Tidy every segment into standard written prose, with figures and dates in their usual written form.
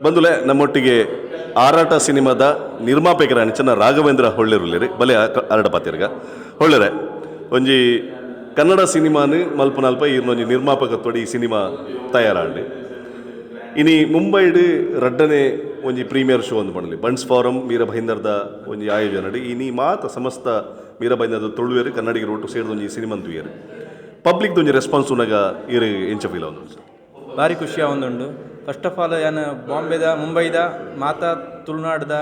ಬಂದುಲೆ ನಮ್ಮೊಟ್ಟಿಗೆ ಆರಾಟ ಸಿನಿಮಾದ ನಿರ್ಮಾಪಕರ ಅಂಚನ ರಾಘವೇಂದ್ರ ಹೊಳ್ಳೆರುಲ್ಲೇರಿ ಬಲೆ ಆರಾಟ ಪಾತಿರ್ಗ ಹೊಳ್ಳೆರೆ ಒಂಜಿ ಕನ್ನಡ ಸಿನಿಮಾನು ಮಲ್ಪನಲ್ಪ ಇರ್ನೊಂಜಿ ನಿರ್ಮಾಪಕತ್ವಡಿ ಈ ಸಿನಿಮಾ ತಯಾರಾಂಡಿ ಇನಿ ಮುಂಬೈಡ್ ರಡ್ಡನೆ ಒಂಜಿ ಪ್ರೀಮಿಯರ್ ಶೋ ಒಂದು ಮಾಡಲಿ ಬನ್ಸ್ ಫಾರಂ ಮೀರ ಬೈಂದರ್ದ ಒಂಜಿ ಆಯೋಜನಡಿ ಇನಿ ಮಾತ ಸಮಸ್ತ ಮೀರ ಬೈಂದರ್ದ ತುಳುವೇರು ಕನ್ನಡಿಗರು ಒಟ್ಟು ಸೇರಿದ ಒಂಜಿ ಸಿನಿಮಾ ತುಯ್ಯರು ಪಬ್ಲಿಕ್ ಒಂಜಿ ರೆಸ್ಪಾನ್ಸ್ ಉನಗ ಇರು ಎಂಚ ಫೀಲ್ ಆಗುಂಡು ಭಾರಿ ಖುಷಿ ಆವೊಂದುಂಡು. ಫಸ್ಟ್ ಆಫ್ ಆಲ್ ಏನು ಬಾಂಬೆದ ಮುಂಬೈದ ಮಾತಾ ತುಳುನಾಡದ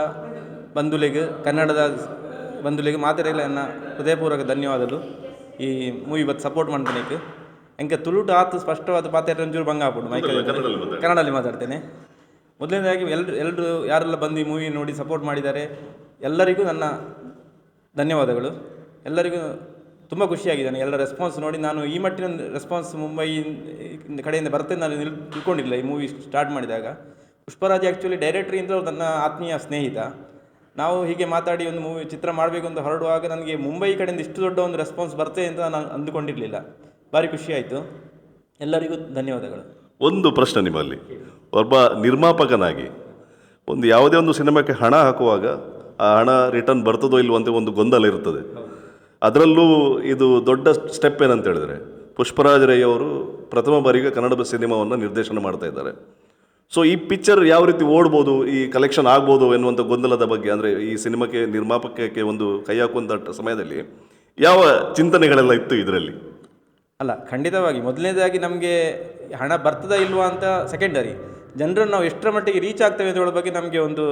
ಬಂಧುಲಿಗೆ ಕನ್ನಡದ ಬಂಧುಲಿಗೆ ಮಾತಾಡಲಿಲ್ಲ ನನ್ನ ಹೃದಯಪೂರ್ವಕ ಧನ್ಯವಾದಗಳು. ಈ ಮೂವಿ ಇವತ್ತು ಸಪೋರ್ಟ್ ಮಾಡ್ತೀನಿ. ಎಂಕೆ ತುಳುಟು ಆತು ಸ್ಪಷ್ಟವಾದ ಪಾತ್ರ ಒಂಚೂರು ಭಂಗ ಆಗ್ಬಿಡು ಕನ್ನಡದಲ್ಲಿ ಮಾತಾಡ್ತೇನೆ. ಮೊದಲನೇದಾಗಿ ಎಲ್ಲರೂ ಯಾರೆಲ್ಲ ಬಂದು ಈ ಮೂವಿ ನೋಡಿ ಸಪೋರ್ಟ್ ಮಾಡಿದ್ದಾರೆ ಎಲ್ಲರಿಗೂ ನನ್ನ ಧನ್ಯವಾದಗಳು. ಎಲ್ಲರಿಗೂ ತುಂಬ ಖುಷಿಯಾಗಿದ್ದಾನೆ. ಎಲ್ಲ ರೆಸ್ಪಾನ್ಸ್ ನೋಡಿ ನಾನು ಈ ಮಟ್ಟಿನ ರೆಸ್ಪಾನ್ಸ್ ಮುಂಬೈ ಕಡೆಯಿಂದ ಬರ್ತೇನೆ ನಾನು ತಿಳ್ಕೊಂಡಿಲ್ಲ. ಈ ಮೂವಿ ಸ್ಟಾರ್ಟ್ ಮಾಡಿದಾಗ ಪುಷ್ಪರಾಜ್ ಆ್ಯಕ್ಚುಲಿ ಡೈರೆಕ್ಟ್ರಿಂದ ನನ್ನ ಆತ್ಮೀಯ ಸ್ನೇಹಿತ. ನಾವು ಹೀಗೆ ಮಾತಾಡಿ ಒಂದು ಮೂವಿ ಚಿತ್ರ ಮಾಡಬೇಕು ಅಂತ ಹೊರಡುವಾಗ ನನಗೆ ಮುಂಬೈ ಕಡೆಯಿಂದ ಇಷ್ಟು ದೊಡ್ಡ ಒಂದು ರೆಸ್ಪಾನ್ಸ್ ಬರ್ತದೆ ಅಂತ ನಾನು ಅಂದುಕೊಂಡಿರಲಿಲ್ಲ. ಭಾರಿ ಖುಷಿಯಾಯಿತು. ಎಲ್ಲರಿಗೂ ಧನ್ಯವಾದಗಳು. ಒಂದು ಪ್ರಶ್ನೆ ನಿಮ್ಮಲ್ಲಿ, ಒಬ್ಬ ನಿರ್ಮಾಪಕನಾಗಿ ಒಂದು ಯಾವುದೇ ಒಂದು ಸಿನಿಮಾಕ್ಕೆ ಹಣ ಹಾಕುವಾಗ ಆ ಹಣ ರಿಟರ್ನ್ ಬರ್ತದೋ ಇಲ್ವೋ ಅಂತ ಒಂದು ಗೊಂದಲ ಇರ್ತದೆ. ಅದರಲ್ಲೂ ಇದು ದೊಡ್ಡ ಸ್ಟೆಪ್ ಏನಂತ ಹೇಳಿದ್ರೆ ಪುಷ್ಪರಾಜ್ ರೈ ಅವರು ಪ್ರಥಮ ಬಾರಿಗೆ ಕನ್ನಡ ಸಿನಿಮಾವನ್ನು ನಿರ್ದೇಶನ ಮಾಡ್ತಾ ಇದ್ದಾರೆ. ಸೊ ಈ ಪಿಕ್ಚರ್ ಯಾವ ರೀತಿ ಓಡ್ಬೋದು, ಈ ಕಲೆಕ್ಷನ್ ಆಗ್ಬೋದು ಎನ್ನುವಂಥ ಗೊಂದಲದ ಬಗ್ಗೆ, ಅಂದರೆ ಈ ಸಿನಿಮಾಕ್ಕೆ ನಿರ್ಮಾಪಕಕ್ಕೆ ಒಂದು ಕೈ ಹಾಕುವಂಥ ಸಮಯದಲ್ಲಿ ಯಾವ ಚಿಂತನೆಗಳೆಲ್ಲ ಇತ್ತು ಇದರಲ್ಲಿ? ಅಲ್ಲ, ಖಂಡಿತವಾಗಿ ಮೊದಲನೇದಾಗಿ ನಮಗೆ ಹಣ ಬರ್ತದಾ ಇಲ್ವಾ ಅಂತ ಸೆಕೆಂಡರಿ, ಜನರನ್ನು ನಾವು ಎಷ್ಟರ ಮಟ್ಟಿಗೆ ರೀಚ್ ಆಗ್ತೇವೆ ಅಂತ ಹೇಳೋ ಬಗ್ಗೆ ನಮಗೆ ಒಂದು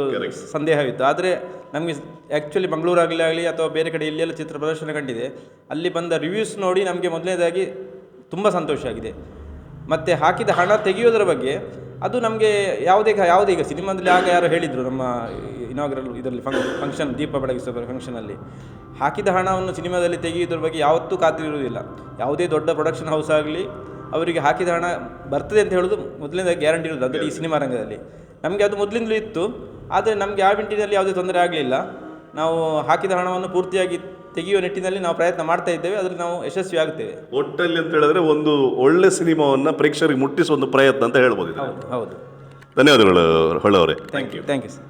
ಸಂದೇಹವಿತ್ತು. ಆದರೆ ನಮಗೆ ಆ್ಯಕ್ಚುಲಿ ಮಂಗಳೂರಾಗಲಿ ಅಥವಾ ಬೇರೆ ಕಡೆ ಎಲ್ಲೆಲ್ಲ ಚಿತ್ರ ಪ್ರದರ್ಶನ ಕಂಡಿದೆ, ಅಲ್ಲಿ ಬಂದ ರಿವ್ಯೂಸ್ ನೋಡಿ ನಮಗೆ ಮೊದಲನೇದಾಗಿ ತುಂಬ ಸಂತೋಷ ಆಗಿದೆ. ಮತ್ತು ಹಾಕಿದ ಹಣ ತೆಗೆಯೋದರ ಬಗ್ಗೆ ಅದು ನಮಗೆ ಯಾವುದೇ ಈಗ ಸಿನಿಮಾದಲ್ಲಿ ಆಗ ಯಾರೋ ಹೇಳಿದರು ನಮ್ಮ ಇನಾಗ್ರಲ್ ಇದರಲ್ಲಿ ಫಂಕ್ಷನ್ ದೀಪ ಬೆಳಗಿಸುವ ಫಂಕ್ಷನಲ್ಲಿ, ಹಾಕಿದ ಹಣವನ್ನು ಸಿನಿಮಾದಲ್ಲಿ ತೆಗೆಯೋದ್ರ ಬಗ್ಗೆ ಯಾವತ್ತೂ ಖಾತ್ರಿರುವುದಿಲ್ಲ. ಯಾವುದೇ ದೊಡ್ಡ ಪ್ರೊಡಕ್ಷನ್ ಹೌಸ್ ಆಗಲಿ ಅವರಿಗೆ ಹಾಕಿದ ಹಣ ಬರ್ತದೆ ಅಂತ ಹೇಳೋದು ಮೊದಲನೇದಾಗಿ ಗ್ಯಾರಂಟಿ ಇರೋದು. ಅಂದರೆ ಈ ಸಿನಿಮಾ ರಂಗದಲ್ಲಿ ನಮಗೆ ಅದು ಮೊದಲಿಂದಲೂ ಇತ್ತು. ಆದರೆ ನಮಗೆ ಆ ನಿಟ್ಟಿನಲ್ಲಿ ಯಾವುದೇ ತೊಂದರೆ ಆಗಲಿಲ್ಲ. ನಾವು ಹಾಕಿದ ಹಣವನ್ನು ಪೂರ್ತಿಯಾಗಿ ತೆಗೆಯುವ ನಿಟ್ಟಿನಲ್ಲಿ ನಾವು ಪ್ರಯತ್ನ ಮಾಡ್ತಾ ಇದ್ದೇವೆ. ಅದರಲ್ಲಿ ನಾವು ಯಶಸ್ವಿ ಆಗ್ತೇವೆ. ಒಟ್ಟಲ್ಲಿ ಅಂತ ಹೇಳಿದ್ರೆ ಒಂದು ಒಳ್ಳೆ ಸಿನಿಮಾವನ್ನು ಪ್ರೇಕ್ಷಕರಿಗೆ ಮುಟ್ಟಿಸುವ ಒಂದು ಪ್ರಯತ್ನ ಅಂತ ಹೇಳ್ಬೋದು. ಹೌದು. ಧನ್ಯವಾದಗಳು ಹೊಳ್ಳವರೇ. Thank you sir.